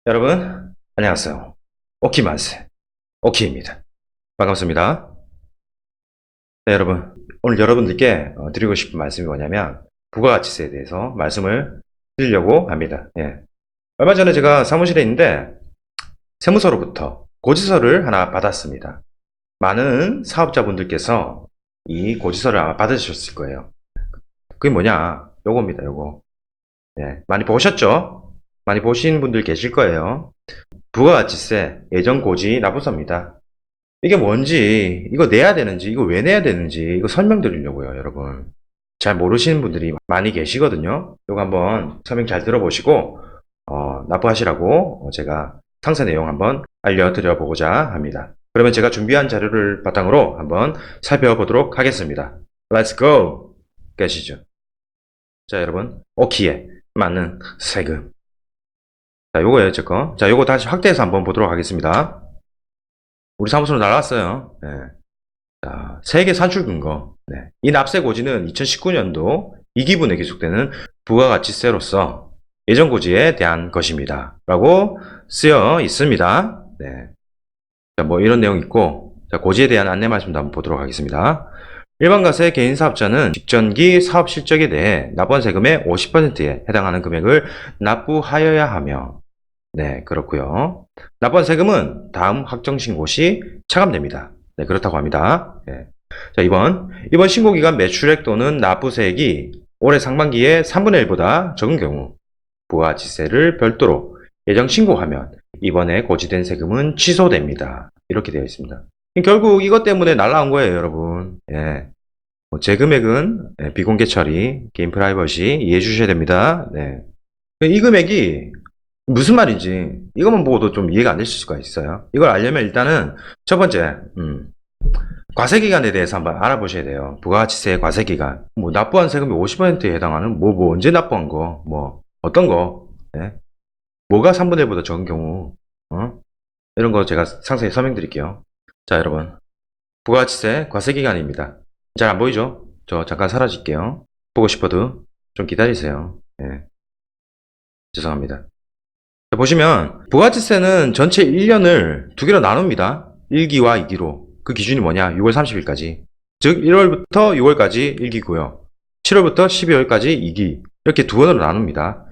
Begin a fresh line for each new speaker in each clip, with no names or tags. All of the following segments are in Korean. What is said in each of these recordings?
여러분 안녕하세요. 오키만세 오키입니다. 반갑습니다. 네, 여러분 오늘 여러분들께 드리고 싶은 말씀이 뭐냐면 부가가치세에 대해서 말씀을 드리려고 합니다. 예. 얼마 전에 제가 사무실에 있는데 세무서로부터 고지서를 하나 받았습니다. 많은 사업자분들께서 이 고지서를 아마 받으셨을 거예요. 그게 뭐냐, 요겁니다. 요거. 네, 많이 보셨죠? 많이 보신 분들 계실 거예요. 부가가치세 예정고지 납부서입니다. 이게 뭔지, 이거 내야 되는지, 이거 왜 내야 되는지, 이거 설명드리려고요, 여러분. 잘 모르시는 분들이 많이 계시거든요. 이거 한번 설명 잘 들어보시고 납부하시라고 제가 상세 내용 한번 알려드려 보고자 합니다. 그러면 제가 준비한 자료를 바탕으로 한번 살펴보도록 하겠습니다. Let's go! 가시죠. 자, 여러분, 오키에 맞는 세금. 자, 요거예요, 제 거. 자, 요거 다시 확대해서 한번 보도록 하겠습니다. 우리 사무소로 날라왔어요. 네. 자, 세계 산출 근거. 네. 이 납세 고지는 2019년도 2기분에 기속되는 부가가치세로서 예정 고지에 대한 것입니다. 라고 쓰여 있습니다. 네. 자, 뭐 이런 내용 있고, 자, 고지에 대한 안내 말씀도 한번 보도록 하겠습니다. 일반과세 개인사업자는 직전기 사업 실적에 대해 납부한 세금의 50%에 해당하는 금액을 납부하여야 하며, 네, 그렇고요. 납부한 세금은 다음 확정신고 시 차감됩니다. 네, 그렇다고 합니다. 네. 자, 이번 신고기간 매출액 또는 납부세액이 올해 상반기에 3분의 1보다 적은 경우 부가가치세를 별도로 예정 신고하면 이번에 고지된 세금은 취소됩니다. 이렇게 되어 있습니다. 결국 이것 때문에 날라온 거예요, 여러분. 예. 제 금액은 비공개 처리, 개인 프라이버시 이해해 주셔야 됩니다. 네. 이 금액이 무슨 말인지 이것만 보고도 좀 이해가 안 되실 수가 있어요. 이걸 알려면 일단은 첫 번째 과세기간에 대해서 한번 알아보셔야 돼요. 부가가치세 과세기간. 뭐 납부한 세금이 50%에 해당하는 뭐 언제 납부한 거, 뭐 어떤 거, 네? 뭐가 3분의 1보다 적은 경우, 이런 거 제가 상세히 설명드릴게요. 자, 여러분, 부가가치세 과세기간입니다. 잘 안 보이죠? 저 잠깐 사라질게요. 보고 싶어도 좀 기다리세요. 네. 죄송합니다. 자, 보시면 부가가치세는 전체 1년을 두 개로 나눕니다. 1기와 2기로. 그 기준이 뭐냐? 6월 30일까지. 즉 1월부터 6월까지 1기고요. 7월부터 12월까지 2기. 이렇게 두 번으로 나눕니다.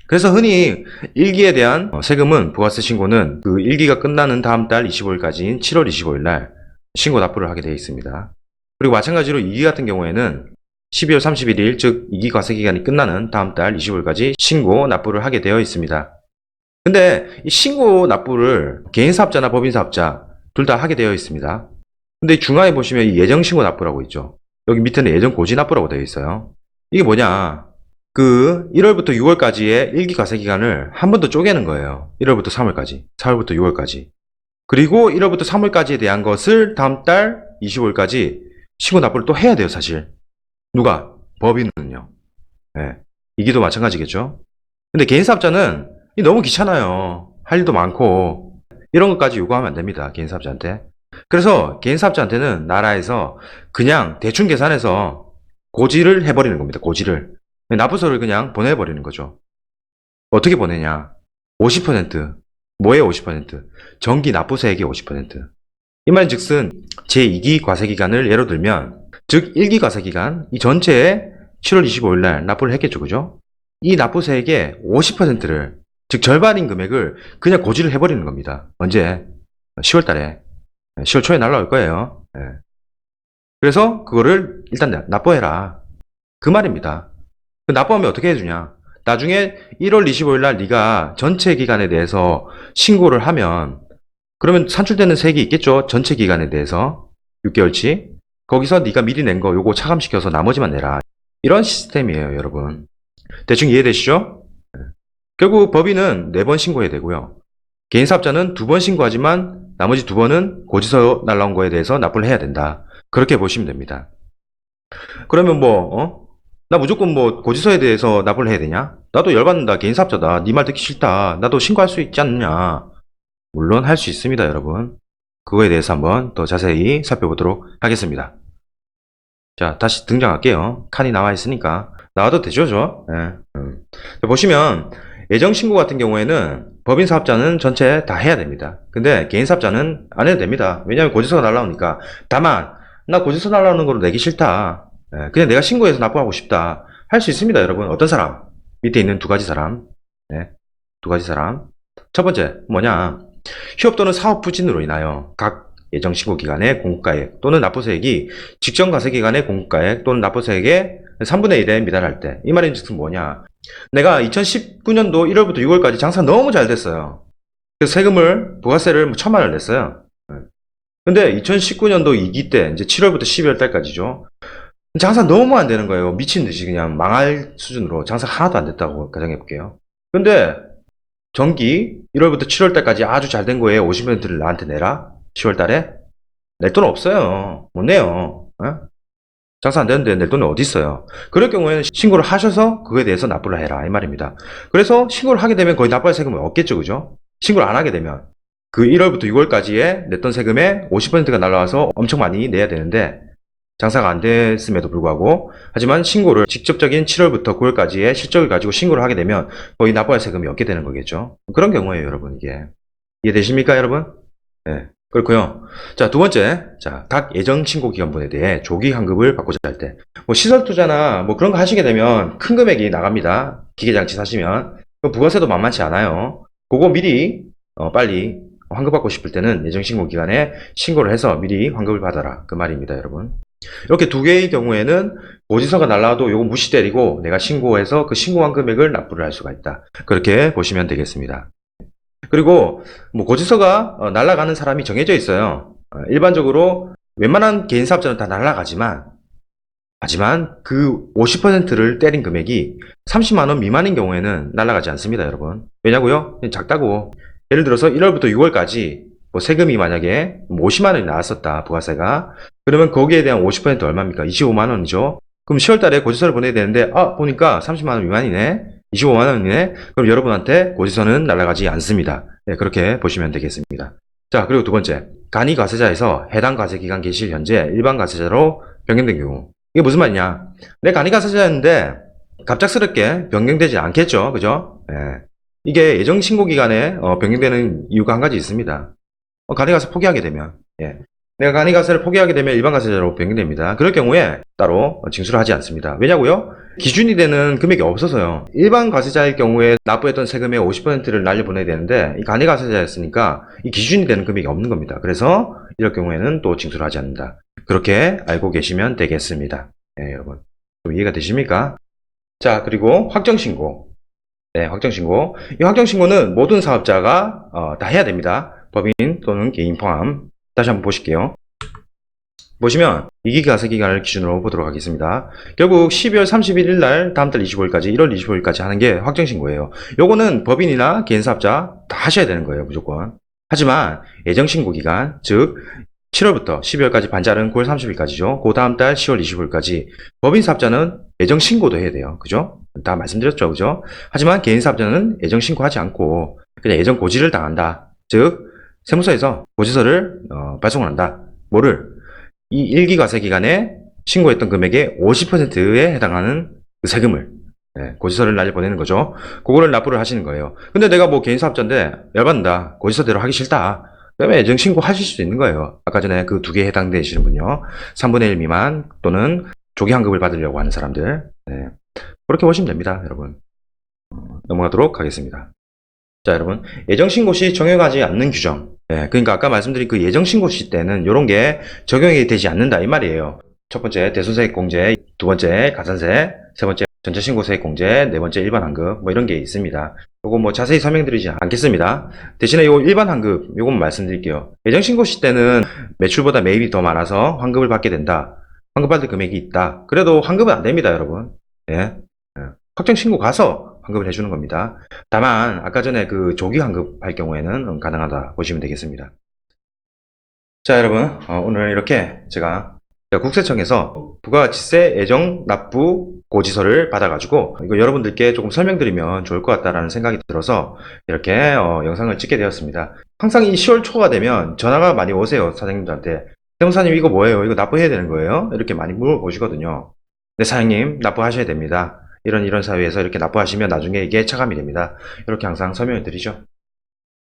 그래서 흔히 1기에 대한 세금은 부가세 신고는 그 1기가 끝나는 다음 달 25일까지인 7월 25일 날 신고 납부를 하게 되어 있습니다. 그리고 마찬가지로 2기 같은 경우에는 12월 31일, 즉 2기 과세기간이 끝나는 다음 달 25일까지 신고 납부를 하게 되어 있습니다. 근데 이 신고 납부를 개인사업자나 법인사업자 둘 다 하게 되어 있습니다. 근데 중앙에 보시면 이 예정신고 납부라고 있죠. 여기 밑에는 예정고지 납부라고 되어 있어요. 이게 뭐냐, 그 1월부터 6월까지의 1기 과세기간을 한 번 더 쪼개는 거예요. 1월부터 3월까지, 4월부터 6월까지. 그리고 1월부터 3월까지에 대한 것을 다음 달 25일까지 신고 납부를 또 해야 돼요, 사실. 누가? 법인은요. 네. 이기도 마찬가지겠죠. 근데 개인사업자는 너무 귀찮아요. 할 일도 많고 이런 것까지 요구하면 안 됩니다, 개인사업자한테. 그래서 개인사업자한테는 나라에서 그냥 대충 계산해서 고지를 해버리는 겁니다. 고지를. 납부서를 그냥 보내버리는 거죠. 어떻게 보내냐? 50%. 뭐의 50%? 정기 납부세액의 50%. 이 말인즉슨 제2기 과세기간을 예로 들면, 즉 1기 과세기간 이 전체에 7월 25일 날 납부를 했겠죠, 그죠? 이 납부세액의 50%를, 즉 절반인 금액을 그냥 고지를 해버리는 겁니다. 언제? 10월 달에. 10월 초에 날라올 거예요. 네. 그래서 그거를 일단 납부해라, 그 말입니다. 납부하면 어떻게 해주냐? 나중에 1월 25일 날 네가 전체 기간에 대해서 신고를 하면, 그러면 산출되는 세액이 있겠죠? 전체 기간에 대해서 6개월치. 거기서 네가 미리 낸 거 요거 차감시켜서 나머지만 내라. 이런 시스템이에요, 여러분. 대충 이해되시죠? 결국 법인은 4번 신고해야 되고요. 개인사업자는 2번 신고하지만 나머지 2번은 고지서 날라온 거에 대해서 납부를 해야 된다. 그렇게 보시면 됩니다. 그러면 나 무조건 고지서에 대해서 납부를 해야 되냐? 나도 열받는다, 개인사업자다, 네 말 듣기 싫다, 나도 신고할 수 있지 않느냐? 물론 할 수 있습니다, 여러분. 그거에 대해서 한번 더 자세히 살펴보도록 하겠습니다. 자, 다시 등장할게요. 칸이 나와 있으니까 나와도 되죠, 저? 예. 보시면 예정 신고 같은 경우에는 법인 사업자는 전체 다 해야 됩니다. 근데 개인 사업자는 안 해도 됩니다. 왜냐하면 고지서가 날라오니까. 다만 나 고지서 날라오는 거로 내기 싫다. 예, 그냥 내가 신고해서 납부하고 싶다. 할 수 있습니다, 여러분. 어떤 사람? 밑에 있는 두 가지 사람. 예, 두 가지 사람. 첫 번째 뭐냐? 휴업 또는 사업 부진으로 인하여 각 예정 신고 기간의 공급가액 또는 납부세액이 직전 과세 기간의 공급가액 또는 납부세액의 3분의 1에 미달할 때. 이 말인즉슨 뭐냐? 내가 2019년도 1월부터 6월까지 장사 너무 잘 됐어요. 그래서 세금을, 부가세를 1,000만 원을 냈어요. 근데 2019년도 2기 때, 이제 7월부터 12월 달까지죠. 장사 너무 안 되는 거예요. 미친 듯이 그냥 망할 수준으로 장사 하나도 안 됐다고 가정해 볼게요. 근데 전기 1월부터 7월 달까지 아주 잘 된 거에 50%를 나한테 내라? 10월 달에? 낼 돈 없어요. 못 내요. 장사 안 되는데 낼 돈이 어디 있어요. 그럴 경우에는 신고를 하셔서 그거에 대해서 납부를 해라 이 말입니다. 그래서 신고를 하게 되면 거의 납부할 세금은 없겠죠, 그죠? 신고를 안 하게 되면 그 1월부터 6월까지에 냈던 세금의 50%가 날라와서 엄청 많이 내야 되는데 장사가 안 됐음에도 불구하고, 하지만 신고를 직접적인 7월부터 9월까지의 실적을 가지고 신고를 하게 되면 거의 납부할 세금이 없게 되는 거겠죠. 그런 경우에요, 여러분. 이게 이해되십니까, 여러분? 네, 그렇고요. 자, 두 번째, 자, 각 예정 신고 기간분에 대해 조기 환급을 받고자 할 때, 뭐 시설 투자나 뭐 그런 거 하시게 되면 큰 금액이 나갑니다. 기계장치 사시면 부가세도 만만치 않아요. 그거 미리 빨리 환급받고 싶을 때는 예정 신고 기간에 신고를 해서 미리 환급을 받아라 그 말입니다, 여러분. 이렇게 두 개의 경우에는 고지서가 날라와도 요거 무시 때리고 내가 신고해서 그 신고한 금액을 납부를 할 수가 있다. 그렇게 보시면 되겠습니다. 그리고 뭐 고지서가 날아가는 사람이 정해져 있어요. 일반적으로 웬만한 개인 사업자는 다 날아가지만 하지만 그 50%를 때린 금액이 30만 원 미만인 경우에는 날아가지 않습니다, 여러분. 왜냐고요? 작다고. 예를 들어서 1월부터 6월까지 뭐 세금이 만약에 50만 원이 나왔었다, 부가세가. 그러면 거기에 대한 50% 얼마입니까? 25만 원이죠. 그럼 10월 달에 고지서를 보내야 되는데 보니까 30만 원 미만이네. 25만 원이네. 그럼 여러분한테 고지서는 날아가지 않습니다. 네, 그렇게 보시면 되겠습니다. 자, 그리고 두 번째. 간이 과세자에서 해당 과세기간 개시 현재 일반 과세자로 변경된 경우. 이게 무슨 말이냐? 내 간이 과세자였는데 갑작스럽게 변경되지 않겠죠. 그죠? 네. 이게 예정 신고 기간에 변경되는 이유가 한 가지 있습니다. 간이 과세 포기하게 되면, 예. 내가 간이 과세를 포기하게 되면 일반 과세자로 변경됩니다. 그럴 경우에 따로 징수를 하지 않습니다. 왜냐고요? 기준이 되는 금액이 없어서요. 일반 과세자일 경우에 납부했던 세금의 50%를 날려보내야 되는데 이 간이 과세자였으니까 이 기준이 되는 금액이 없는 겁니다. 그래서 이럴 경우에는 또 징수를 하지 않는다. 그렇게 알고 계시면 되겠습니다. 네, 여러분. 좀 이해가 되십니까? 자, 그리고 확정신고. 네, 확정신고. 이 확정신고는 모든 사업자가 다 해야 됩니다. 법인 또는 개인 포함. 다시 한번 보실게요. 보시면 2기 과세기간을 기준으로 보도록 하겠습니다. 결국 12월 31일 날 다음 달 25일까지 1월 25일까지 하는 게 확정신고예요. 요거는 법인이나 개인사업자 다 하셔야 되는 거예요, 무조건. 하지만 예정신고기간, 즉 7월부터 12월까지 반자른 9월 30일까지죠. 그 다음 달 10월 25일까지 법인사업자는 예정신고도 해야 돼요. 그죠? 다 말씀드렸죠, 그죠? 하지만 개인사업자는 예정신고하지 않고 그냥 예정고지를 당한다. 즉 세무서에서 고지서를 발송을 한다. 뭐를? 이 1기 과세 기간에 신고했던 금액의 50%에 해당하는 그 세금을, 고지서를 날려보내는 거죠. 그거를 납부를 하시는 거예요. 근데 내가 뭐 개인 사업자인데 열받는다, 고지서대로 하기 싫다, 그러면 예정 신고 하실 수도 있는 거예요. 아까 전에 그 두 개에 해당되시는 분요. 3분의 1 미만 또는 조기 환급을 받으려고 하는 사람들. 네. 그렇게 보시면 됩니다, 여러분. 넘어가도록 하겠습니다. 자, 여러분, 예정신고 시 적용하지 않는 규정. 그러니까 아까 말씀드린 그 예정신고 시 때는 이런 게 적용이 되지 않는다 이 말이에요. 첫 번째 대손세액 공제, 두 번째 가산세, 세 번째 전체신고세액 공제, 네 번째 일반 환급, 뭐 이런 게 있습니다. 요거 뭐 자세히 설명드리지 않겠습니다. 대신에 요 일반 환급, 요것만 말씀드릴게요. 예정신고 시 때는 매출보다 매입이 더 많아서 환급을 받게 된다. 환급받을 금액이 있다. 그래도 환급은 안 됩니다, 여러분. 확정신고 가서 환급을 해주는 겁니다. 다만 아까 전에 그 조기 환급할 경우에는 가능하다 보시면 되겠습니다. 자, 여러분, 오늘 이렇게 제가 국세청에서 부가가치세 예정 납부 고지서를 받아가지고 이거 여러분들께 조금 설명드리면 좋을 것 같다라는 생각이 들어서 이렇게 영상을 찍게 되었습니다. 항상 이 10월 초가 되면 전화가 많이 오세요. 사장님들한테. 세무사님 이거 뭐예요? 이거 납부해야 되는 거예요? 이렇게 많이 물어보시거든요. 네, 사장님 납부하셔야 됩니다. 이런 사유에서 이렇게 납부하시면 나중에 이게 차감이 됩니다. 이렇게 항상 설명을 드리죠.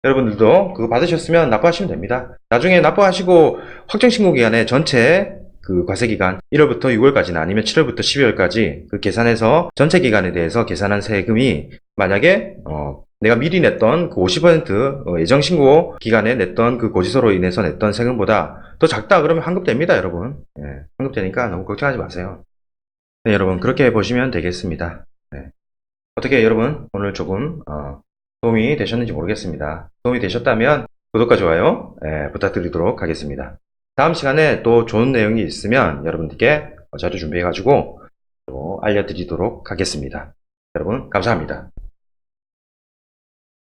여러분들도 그거 받으셨으면 납부하시면 됩니다. 나중에 납부하시고 확정신고 기간에 전체 그 과세기간 1월부터 6월까지나 아니면 7월부터 12월까지 그 계산해서 전체 기간에 대해서 계산한 세금이 만약에 내가 미리 냈던 그 50% 예정신고 기간에 냈던 그 고지서로 인해서 냈던 세금보다 더 작다 그러면 환급됩니다, 여러분. 예, 환급되니까 너무 걱정하지 마세요. 네, 여러분 그렇게 보시면 되겠습니다. 네. 어떻게 여러분 오늘 조금 도움이 되셨는지 모르겠습니다. 도움이 되셨다면 구독과 좋아요 부탁드리도록 하겠습니다. 다음 시간에 또 좋은 내용이 있으면 여러분들께 자료 준비해가지고 또 알려드리도록 하겠습니다. 여러분 감사합니다.